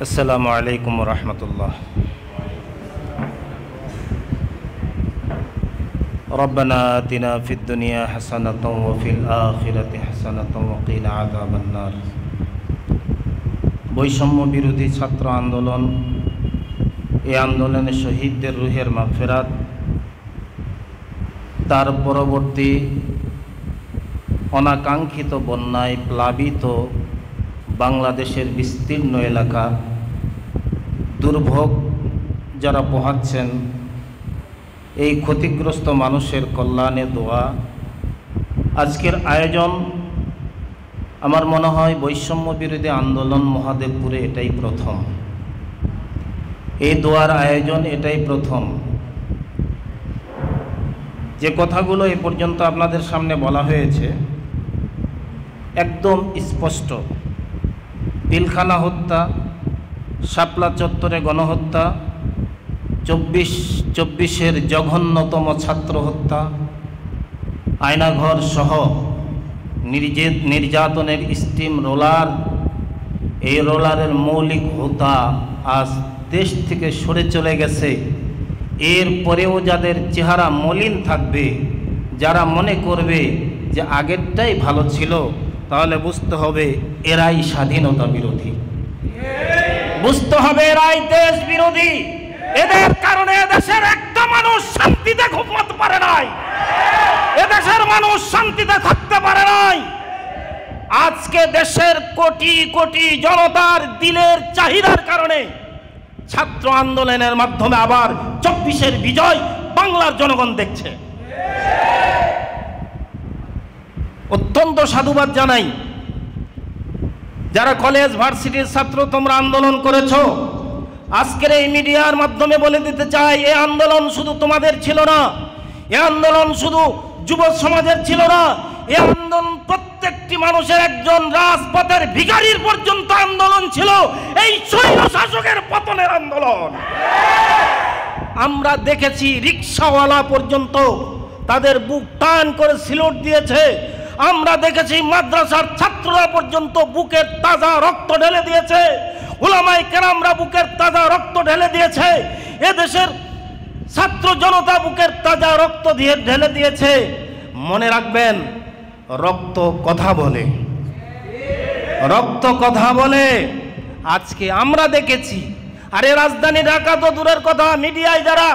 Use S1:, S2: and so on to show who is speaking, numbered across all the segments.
S1: আসসালামু আলাইকুম ওয়া রাহমাতুল্লাহ। রব্বানা আতিনা ফিদ দুনিয়া হাসানাতাও ওয়া ফিল আখিরাতি হাসানাতাও ওয়া কিনা আযাবান নার। বৈষম্য বিরোধী ছাত্র আন্দোলন, এই আন্দোলনে শহীদদের রুহের মাগফিরাত, তার পরবর্তী অনাকাঙ্ক্ষিত বন্যায় প্লাবিত বাংলাদেশের বিস্তীর্ণ এলাকা, দুর্ভোগ যারা পোহাচ্ছেন, এই ক্ষতিগ্রস্ত মানুষের কল্যাণে দোয়া। আজকের আয়োজন আমার মনে হয় বৈষম্য বিরোধী আন্দোলন মহাদেবপুরে এটাই প্রথম, এই দোয়ার আয়োজন এটাই প্রথম। যে কথাগুলো এ পর্যন্ত আপনাদের সামনে বলা হয়েছে একদম স্পষ্ট। পিলখানা হত্যা, শাপলা চত্বরে গণহত্যা, 24/24-এর জঘন্যতম ছাত্র হত্যা, আয়নাঘর সহ নির্যাতনের স্টিম রোলার, এই রোলারের মৌলিক হোতা আজ দেশ থেকে সরে চলে গেছে। এরপরেও যাদের চেহারা মলিন থাকবে, যারা মনে করবে যে আগেরটাই ভালো ছিল, তাহলে বুঝতে হবে এরাই স্বাধীনতা বিরোধী, বুঝতে হবে এরাই দেশ বিরোধী। এদের কারণে এদেশের একটা মানুষ শান্তিতে ঘুমাতে পারে নাই, এদেশের মানুষ শান্তিতে থাকতে পারে নাই। আজকে দেশের কোটি কোটি জনতার দিলের চাহিদার কারণে ছাত্র আন্দোলনের মাধ্যমে আবার 24-এর বিজয় বাংলার জনগণ দেখছে। অত্যন্ত সাধুবাদ জানাই যারা কলেজ ভার্সিটির ছাত্র তোমরা আন্দোলন করেছো। আজকের এই মিডিয়ার মাধ্যমে বলে দিতে চাই, এই আন্দোলন শুধু তোমাদের ছিল না, এই আন্দোলন শুধু যুব সমাজের ছিল না, এই আন্দোলন প্রত্যেকটি মানুষের, একজন রাজপথের ভিখারির পর্যন্ত আন্দোলন ছিল, এই স্বৈর শাসকের পতনের আন্দোলন। আমরা দেখেছি রিকশাওয়ালা পর্যন্ত তাদের বুক টান করে সিলট দিয়েছে, আমরা দেখেছি মাদ্রাসার ছাত্ররা পর্যন্ত বুকের তাজা রক্ত ঢেলে দিয়েছে, উলামায়ে কেরামরা বুকের তাজা রক্ত ঢেলে দিয়েছে, এদেশের ছাত্র জনতা বুকের তাজা রক্ত দিয়ে ঢেলে দিয়েছে। মনে রাখবেন, রক্ত কথা বলে, রক্ত কথা বলে। আজকে আমরা দেখেছি, আরে রাজধানী ঢাকা তো দূরের কথা, মিডিয়ায় যারা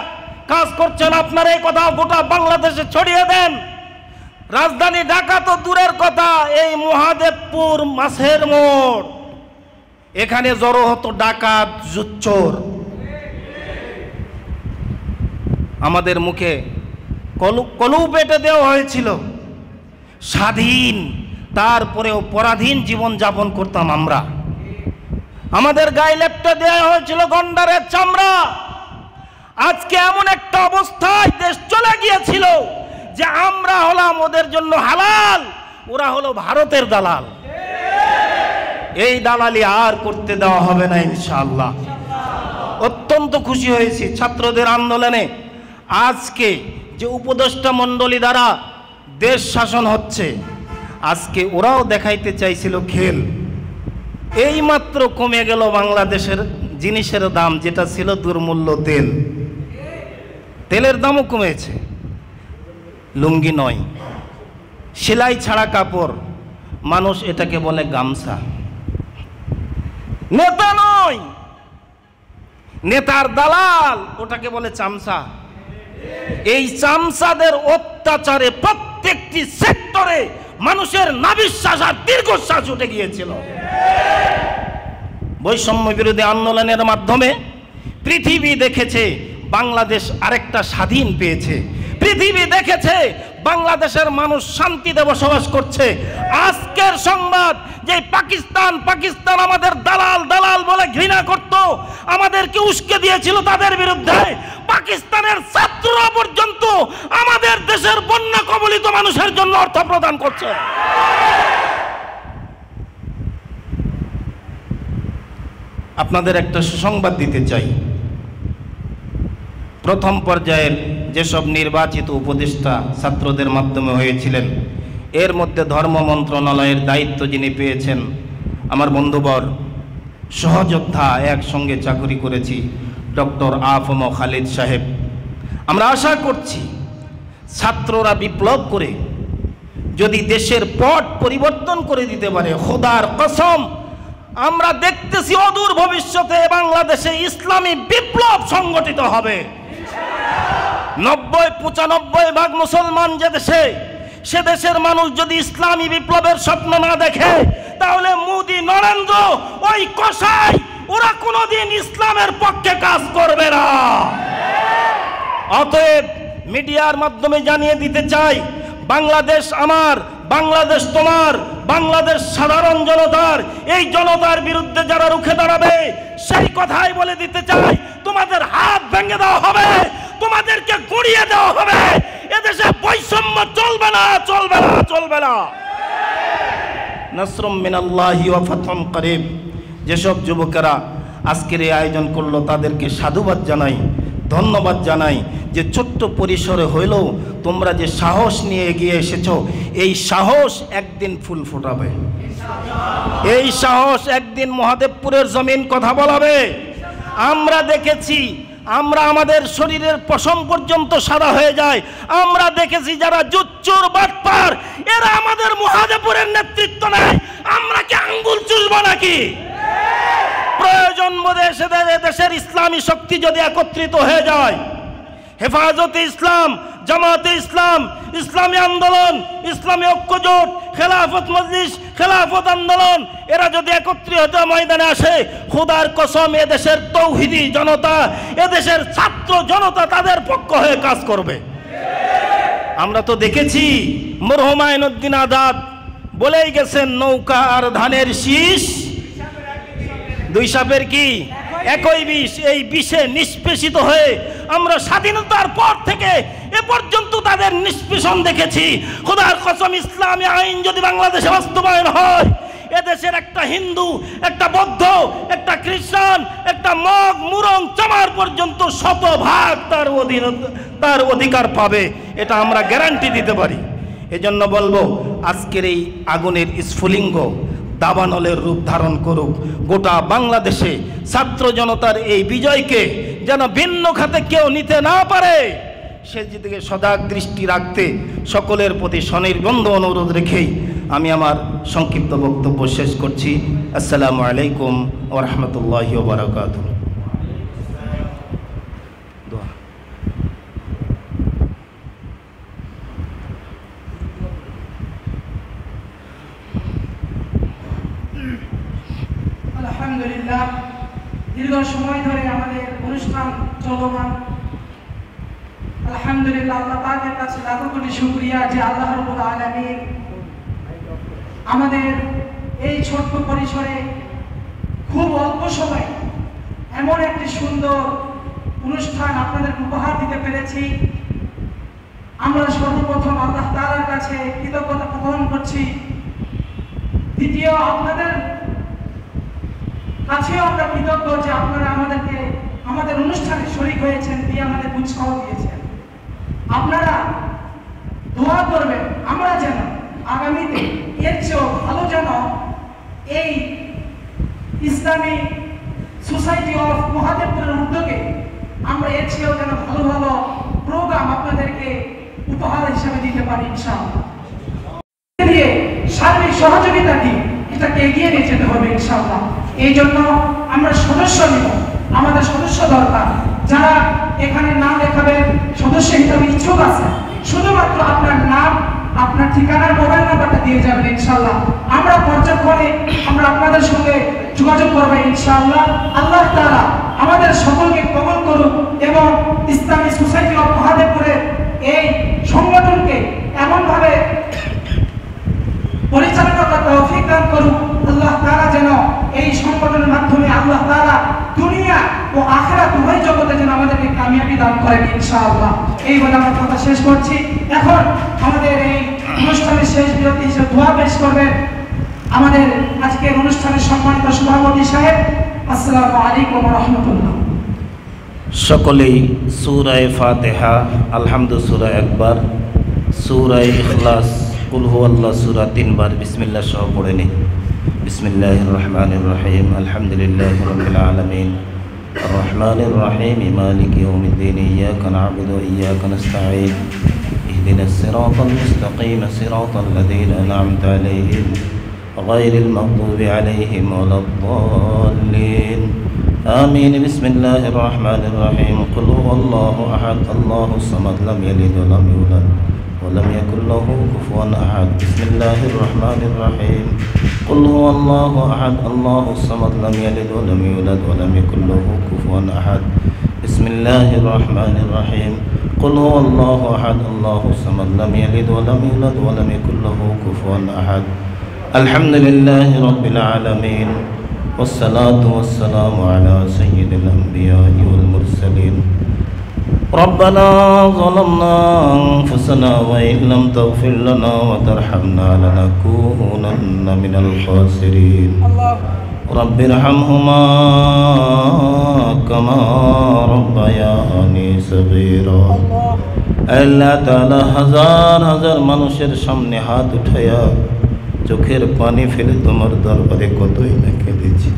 S1: কাজ করছেন আপনারা এই কথা গোটা বাংলাদেশে ছড়িয়ে দেন। রাজধানী ঢাকা তো দূরের কথা, এই মহাদেবপুর মাছের মোড়, এখানে জড়ো হতো ডাকাত চোর। আমাদের মুখে কলু পেটে দেওয়া হয়েছিল, স্বাধীন, তারপরেও পরাধীন জীবন যাপন করতাম আমরা। আমাদের গায়ে লেপটে দেওয়া হয়েছিল গন্ডারের চামড়া। আজকে এমন একটা অবস্থায় দেশ চলে গিয়েছিল যে আমরা হলাম ওদের জন্য হালাল, ওরা হলো ভারতের দালাল। এই দালালি আর করতে দেওয়া হবে না ইনশাআল্লাহ। অত্যন্ত খুশি হয়েছি ছাত্রদের আন্দোলনে আজকে যে উপদেষ্টা মণ্ডলী দ্বারা দেশ শাসন হচ্ছে, আজকে ওরাও দেখাইতে চাইছিল খেল। এই মাত্র কমে গেল বাংলাদেশের জিনিসের দাম, যেটা ছিল দুর্মূল্য তেল, তেলের দামও কমেছে। লুঙ্গি নয়, সেলাই ছাড়া কাপড়, মানুষ এটাকে বলে গামছা। নেতা নয়, নেতার দালাল, ওটাকে বলে চামচা। এই চামচাদের অত্যাচারে প্রত্যেকটি সেক্টরে মানুষের নাভিশ্বাস আর দীর্ঘশ্বাস উঠে গিয়েছিল। বৈষম্য বিরোধী আন্দোলনের মাধ্যমে পৃথিবী দেখেছে বাংলাদেশ আরেকটা স্বাধীন পেয়েছে, পৃথিবী দেখেছে বাংলাদেশের মানুষ শান্তিতে বসবাস করছে। আজকের সংবাদ যে পাকিস্তান পাকিস্তান আমাদের দালাল দালাল বলে ঘৃণা করত, আমাদেরকে উস্কে দিয়েছিল তাদের বিরুদ্ধে, পাকিস্তানের ছাত্ররা পর্যন্ত আমাদের দেশের বন্যা কবলিত মানুষের জন্য অর্থ প্রদান করছে। আপনাদের একটা সুসংবাদ দিতে চাই, প্রথম পর্যায়ের যেসব নির্বাচিত উপদেষ্টা ছাত্রদের মাধ্যমে হয়েছিলেন, এর মধ্যে ধর্ম মন্ত্রণালয়ের দায়িত্ব যিনি পেয়েছেন আমার বন্ধুবর সহযোদ্ধা, একসঙ্গে চাকরি করেছি, ডক্টর আফম খালিদ সাহেব। আমরা আশা করছি ছাত্ররা বিপ্লব করে যদি দেশের পট পরিবর্তন করে দিতে পারে, খোদার কসম আমরা দেখতেছি অদূর ভবিষ্যতে বাংলাদেশে ইসলামী বিপ্লব সংগঠিত হবে। 90-95% মুসলমান যে দেশে, সে দেশের মানুষ যদি ইসলামী বিপ্লবের স্বপ্ন না দেখে, তাহলে মোদি, নরেন্দ্র, ওই কসাই, ওরা কোনোদিন ইসলামের পক্ষে কাজ করবে না। অতএব মিডিয়ার মাধ্যমে জানিয়ে দিতে চাই, বাংলাদেশ আমার, বাংলাদেশ তোমার, বাংলাদেশ সাধারণ জনতার। এই জনতার বিরুদ্ধে যারা রুখে দাঁড়াবে, সেই কথাই বলে দিতে চাই, তোমাদের হাত ভেঙে দেওয়া হবে, তোমাদেরকে গুঁড়িয়ে দেওয়া হবে। এদেশে বৈষম্য চলবে না, চলবে না, চলবে না। নাসরুম মিনাল্লাহি ওয়া ফাতহুন করিব। যেসব যুবকেরা আজকের এই আয়োজন করলো, তাদেরকে সাধুবাদ জানাই, ধন্যবাদ জানাই যে ছোট্ট পরিসরে হইলেও তোমরা যে সাহস নিয়ে এগিয়ে এসেছো, এই সাহস একদিন ফুল ফোটাবে, এই সাহস একদিন মহাদেবপুরের জমিন কথা বলাবে। আমরা দেখেছি, আমরা আমাদের শরীরের পশম পর্যন্ত সাদা হয়ে যায়। আমরা দেখেছি যারা জুচ্চুর বাটপার, এরা আমাদের মহাদেবপুরের নেতৃত্ব নেয়। আমরা কি আঙ্গুল চুষবো নাকি? প্রয়োজন বোধে দেশের ইসলামী শক্তি যদি একত্রিত হয়ে যায়, হেফাজতে ইসলাম, জামাতে ইসলাম, ইসলামী আন্দোলন, ইসলামী ঐক্যজোট, খেলাফত মজলিস, খেলাফত আন্দোলন, এরা যদি একত্রিত ময়দানে আসে, খোদার কসম এদেশের তৌহিদি জনতা, এদেশের ছাত্র জনতা তাদের পক্ষ হয়ে কাজ করবে। আমরা তো দেখেছি মরহুম আইনউদ্দিন আজাদ বলেই গেছেন, নৌকা আর ধানের শীষ দুই সাপের কি একই বিষ। এই বিষে নিষ্পেষিত হয়ে আমরা স্বাধীনতার পর থেকে এ পর্যন্ত তাদের নিষ্পেষণ দেখেছি। খোদার কসম, ইসলামী আইন যদি বাংলাদেশে বাস্তবায়ন হয়, এদেশের একটা হিন্দু, একটা বৌদ্ধ, একটা খ্রিস্টান, একটা মগ, মুরং, চামার পর্যন্ত শতভাগ তার অধিকার পাবে, এটা আমরা গ্যারান্টি দিতে পারি। এজন্য বলবো, আজকের এই আগুনের স্ফুলিঙ্গ দাবানলের রূপ ধারণ করুক। গোটা বাংলাদেশে ছাত্র জনতার এই বিজয়কে যেন ভিন্ন খাতে কেউ নিতে না পারে, সেদিকে সজাগ দৃষ্টি রাখতে সকলের প্রতি স্বনির্বন্ধ অনুরোধ রেখেই আমি আমার সংক্ষিপ্ত বক্তব্য শেষ করছি। আসসালামু আলাইকুম ওয়া রাহমাতুল্লাহি ওয়া বারাকাতুহু।
S2: আলহামদুলিল্লাহ, দীর্ঘ সময় ধরে আমাদের অনুষ্ঠান চলমান। আলহামদুলিল্লাহ, আল্লাহ পাকের কাছে লাখো কোটি শুকরিয়া যে আল্লাহ রাব্বুল আলামিন আমাদের এই ছোট্ট পরিসরে খুব অল্প সময় এমন একটি সুন্দর অনুষ্ঠান আপনাদের উপহার দিতে পেরেছি। আমরা সর্বপ্রথম আল্লাহ তাআলার কাছে কৃতজ্ঞতা প্রকাশ করছি। দ্বিতীয়, আপনাদের কাছেও আমরা কৃতজ্ঞ যে আপনারা আমাদেরকে আমাদের অনুষ্ঠানে শরীক হয়েছেন, দিয়ে আমাদের উৎসাহ দিয়েছেন। আপনারা দোয়া করবেন আমরা যেন আগামীতে এর চেয়েও ভালো যেন এই ইসলামী সোসাইটি অফ মহাদেবপুরের উদ্যোগে আমরা এর চেয়েও যেন ভালো ভালো প্রোগ্রাম আপনাদেরকে উপহার হিসেবে দিতে পারি ইনশাআল্লাহ। দিয়ে সার্বিক সহযোগিতা দিয়ে এটাকে এগিয়ে নিয়ে যেতে হবে ইনশাআল্লাহ। এই জন্য আমরা সদস্য নিব, আমাদের সদস্য দরকার। যারা এখানে নাম লেখাবেন, সদস্য হিসেবে ইচ্ছুক আছে, শুধুমাত্র আপনার নাম, আপনার ঠিকানার মোবাইল নাম্বারটা দিয়ে যাবেন ইনশাআল্লাহ। আমরা পর্যক্ষণে আমরা আপনাদের সঙ্গে যোগাযোগ করবো ইনশাআল্লাহ। আল্লাহ তাআলা আমাদের সকলকে কবুল করুন এবং ইসলামী সোসাইটি অফ মহাদেবপুরের এই সংগঠনকে এমনভাবে পরিচালনা করার তৌফিক দান করুন। আল্লাহ তাআলা যেন এই সংগঠনের মাধ্যমে আল্লাহ তাআলা দুনিয়া ও আখিরাত উভয় জগতে যেন আমাদেরকে কামিয়াবি দান করেন ইনশাআল্লাহ। এই বলে আমার কথা শেষ করছি। এখন আমাদের এই অনুষ্ঠানের শেষ বিরতি হিসেবে দোয়া পেশ করবেন আমাদের আজকের অনুষ্ঠানের সম্মানিত সভাপতি সাহেব। আসসালামু আলাইকুম ওয়া রাহমাতুল্লাহ।
S1: সকলেই সূরা ফাতিহা, আলহামদু সূরা একবার, সূরা ইখলাস, কুল হুয়াল্লাহ সূরা 3 বার, বিসমিল্লাহ সহ পড়ে নিন। بسم الله الرحمن الرحيم الحمد لله رب العالمين الرحمن الرحيم مالك يوم الدين إياك نعبد وإياك نستعين اهدنا الصراط المستقيم صراط الذين أنعمت عليهم غير المغضوب عليهم ولا الضالين آمين بسم الله الرحمن الرحيم قل هو الله أحد الله الصمد لم يلد ولم يولد ولم يكن له كفوا أحد بسم الله الرحمن الرحيم قل هو الله أحد الله الصمد لم يلد ولم يولد ولم يكن له كفوا أحد بسم الله الرحمن الرحيم قل هو الله أحد الله الصمد لم يلد ولم يولد ولم يكن له كفوا أحد الحمد لله رب العالمين والصلاة والسلام على سيد الأنبياء والمرسلين ربنا ظلمنا أنفسنا وإن لم تغفر لنا وترحمنا لنكونن من الخاسرين رب ارحمهما كما ربياني صغيرا আল্লাহ তাআলা হাজার হাজার মানুষের সামনে হাত উঠায়া চোখের পানি ফেলে তোমার দরবারে কতই না কেঁদেছি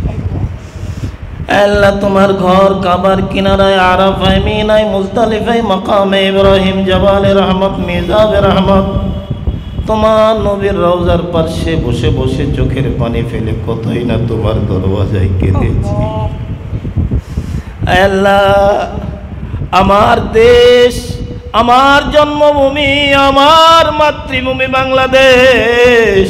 S1: আল্লাহ তোমার ঘর কাবার কিনারায় আরাফায় মিনায় মুজদালিফায় মাকামে ইব্রাহিম জাবালে রহমত মিজাবে রহমত তোমার নবীর রওজার পাশে বসে বসে চোখের পানি ফেলে কতই না তোমার দরওয়াজায় কেঁদেছি আল্লাহ আমার দেশ আমার জন্মভূমি আমার মাতৃভূমি বাংলাদেশ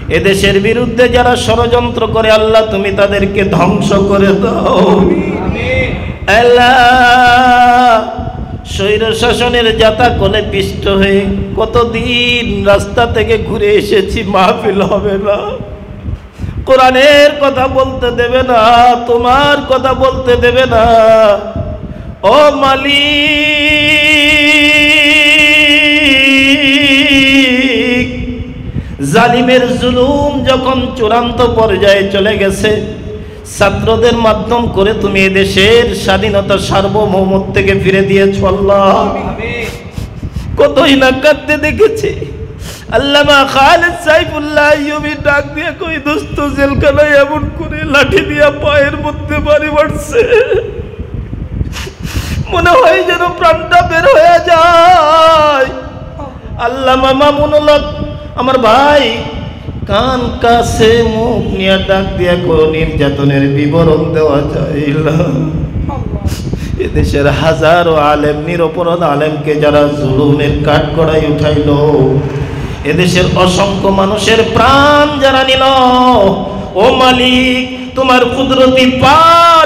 S1: এদেশের বিরুদ্ধে যারা ষড়যন্ত্র করে আল্লাহ তুমি তাদেরকে ধ্বংস করে দাও আল্লাহ স্বৈর শাসনের জাতা কোলে পিষ্ট হয়ে কতদিন রাস্তা থেকে ঘুরে এসেছি মাহফিল হবে না কোরআনের কথা বলতে দেবে না তোমার কথা বলতে দেবে না ও মালিক জালিমের জুলুম যখন চূড়ান্ত পর্যায়ে চলে গেছে ছাত্রদের মাধ্যম করে তুমি এদেশের স্বাধীনতা সার্বভৌমত্ব থেকে ফিরে দিয়েছ আল্লাহ কতই না কাঁদতে দেখেছি আল্লামা খালেদ সাইফুল্লাহ আইয়ুবী ডাক দিয়ে কই দোস্ত জেলখানায় এমন করে লাঠি দিয়া পায়ের মধ্যে বাড়ি মারছে মনে হয় যেন প্রাণটা বের হয়ে যায় আল্লামা মামুনুল হক আমার ভাই কান কাছে মুখ নিয়ে ডাক দিয়া কোনো নির্যাতনের বিবরণ দেওয়া যায় না এদেশের হাজারো আলেম নিরপরাধ আলেমকে যারা জুলুমের কাঠগড়ায় উঠাইল এদেশের অসংখ্য মানুষের প্রাণ যারা নিল ও মালিক তোমার কুদরতি পা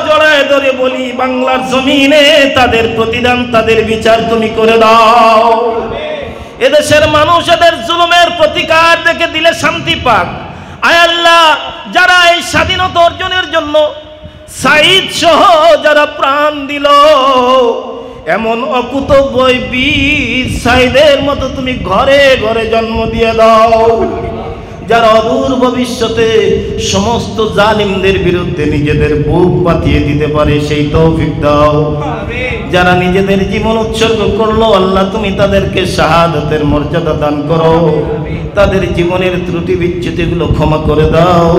S1: জড়ায় ধরে বলি বাংলার জমিনে তাদের প্রতিদান তাদের বিচার তুমি করে দাও এদেশের মানুষ এদের জুলুমের প্রতিকার দেখে দিলে শান্তি পাক আয় আল্লাহ যারা এই স্বাধীনতা অর্জনের জন্য সাঈদ সহ যারা প্রাণ দিল এমন অকুতোভয় বীর সাঈদের মতো তুমি ঘরে ঘরে জন্ম দিয়ে দাও যারা অদূর ভবিষ্যতে সমস্ত জালিমদের বিরুদ্ধে নিজেদের বুক পাতিয়ে দিতে পারে সেই তৌফিক দাও যারা নিজেদের জীবন উৎসর্গ করলো আল্লাহ তুমি তাদেরকে শাহাদাতের মর্যাদা দান করো তাদের জীবনের ত্রুটি বিচ্যুতিগুলো ক্ষমা করে দাও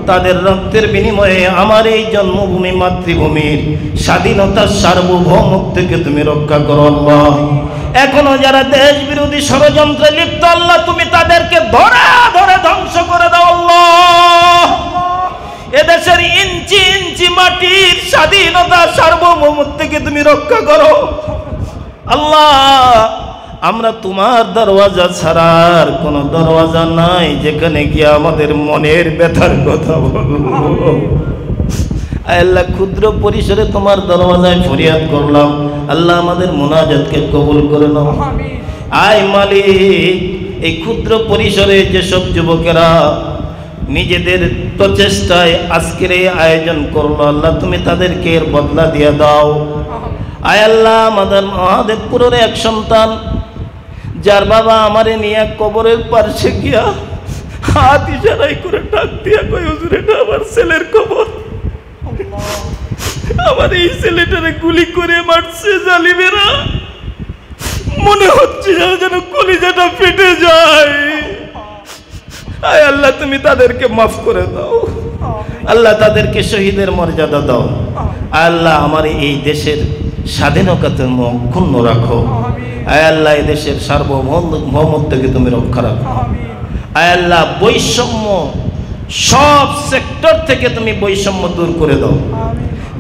S1: তাদের রক্তের বিনিময়ে আমার এই জন্মভূমি মাতৃভূমির স্বাধীনতার সার্বভৌমত্ব থেকে তুমি রক্ষা করো আল্লাহ এখনো যারা দেশ বিরোধী ষড়যন্ত্রে লিপ্ত আল্লাহ তুমি তাদেরকে ধরে ধরে ধ্বংস করে দাও আল্লাহ এদেশের ইঞ্চি ইঞ্চি মাটির স্বাধীনতা সার্বভৌমত্ব থেকে তুমি রক্ষা করো আল্লাহ আমরা তোমার দরওয়াজা ছাড়ার কোনো দরওয়াজা নাই যেখানে গিয়ে আমাদের মনের ব্যথার কথা বলবো আল্লাহ ক্ষুদ্র পরিসরে তোমার দরওয়াজায় ফরিয়াদ করলাম আল্লাহ আমাদের মুনাজাতকে কবুল করে নাও আয় মালিক এই ক্ষুদ্র পরিসরে যেসব যুবকেরা নিজেদের প্রচেষ্টায় আজকের এই আয়োজন করলো আল্লাহ তুমি তাদেরকে এর বদলা দিয়ে দাও আয় আল্লাহ আমাদের মহাদেবপুরের এক সন্তান যার বাবা আমারে নিয়ে কবরের পাশে গিয়া হাত ইশারাই করে ডাক দিয়া কই হুজুর এটা আমার ছেলের কবর আমার এই ছেলেটারে গুলি করে মারছে জালিমেরা মনে হচ্ছে যেন কলিজাটা ফেটে যায় আয় আল্লাহ তুমি তাদেরকে মাফ করে দাও, আল্লাহ তাদেরকে শহীদের মর্যাদা দাও। আল্লাহ আমার এই দেশের স্বাধীনতা তুমি অক্ষুণ্ণ রাখো। আয় আল্লাহ এই দেশের সার্বভৌমত্বকে তুমি রক্ষা রাখো। আয় আল্লাহ বৈষম্য সব সেক্টর থেকে তুমি বৈষম্য দূর করে দাও।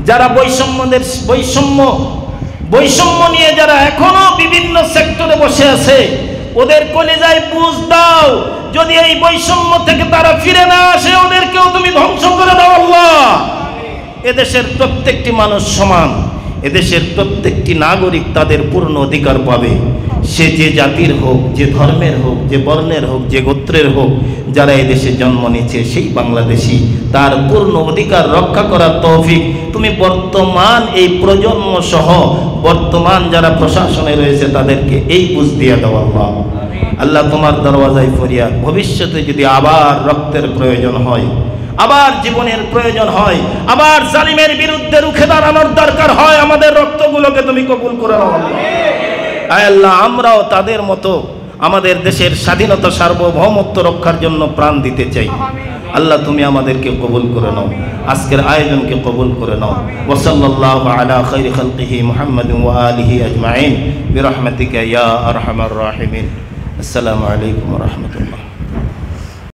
S1: যারা বৈষম্য নিয়ে যারা এখনো বিভিন্ন সেক্টরে বসে আছে, ওদের কলিজায় বুঝ দাও, যদি এই বৈষম্য থেকে তারা ফিরে না আসে ওদেরকেও তুমি ধ্বংস করে দাও আল্লাহ। এদেশের প্রত্যেকটি মানুষ সমান, এদেশের প্রত্যেকটি নাগরিক তাদের পূর্ণ অধিকার পাবে। সে যে জাতির হোক, যে ধর্মের হোক, যে বর্ণের হোক, যে গোত্রের হোক, যারা এদেশে জন্ম নিচ্ছে সেই বাংলাদেশি, তার পূর্ণ অধিকার রক্ষা করার তৌফিক তুমি বর্তমান এই প্রজন্ম সহ বর্তমান যারা প্রশাসনে রয়েছে তাদেরকে এই বুঝ দিয়ে দাও আল্লাহ। আল্লাহ তোমার দরওয়াজায় ফরিয়াদ, ভবিষ্যতে যদি আবার রক্তের প্রয়োজন হয়, আবার জীবনের প্রয়োজন হয়, আবার জালিমের বিরুদ্ধে রুখে দাঁড়ানোর দরকার হয়, আমাদের রক্তগুলোকে তুমি কবুল করে নাও আল্লাহ। আয় আল্লাহ আমরাও তাদের মতো আমাদের দেশের স্বাধীনতা সার্বভৌমত্ব রক্ষার জন্য প্রাণ দিতে চাই। আল্লাহ তুমি আমাদেরকে কবুল করে নাও, আজকের আয়োজনকে কবুল করে নাও। ওয়া সাল্লাল্লাহু আলা খাইরি খালকিহি মুহাম্মাদিন ওয়া আলিহি আজমাইন বিরহমাতিকা ইয়া আরহামার রাহিমিন। আসসালামু আলাইকুম ওয়া রাহমাতুল্লাহ।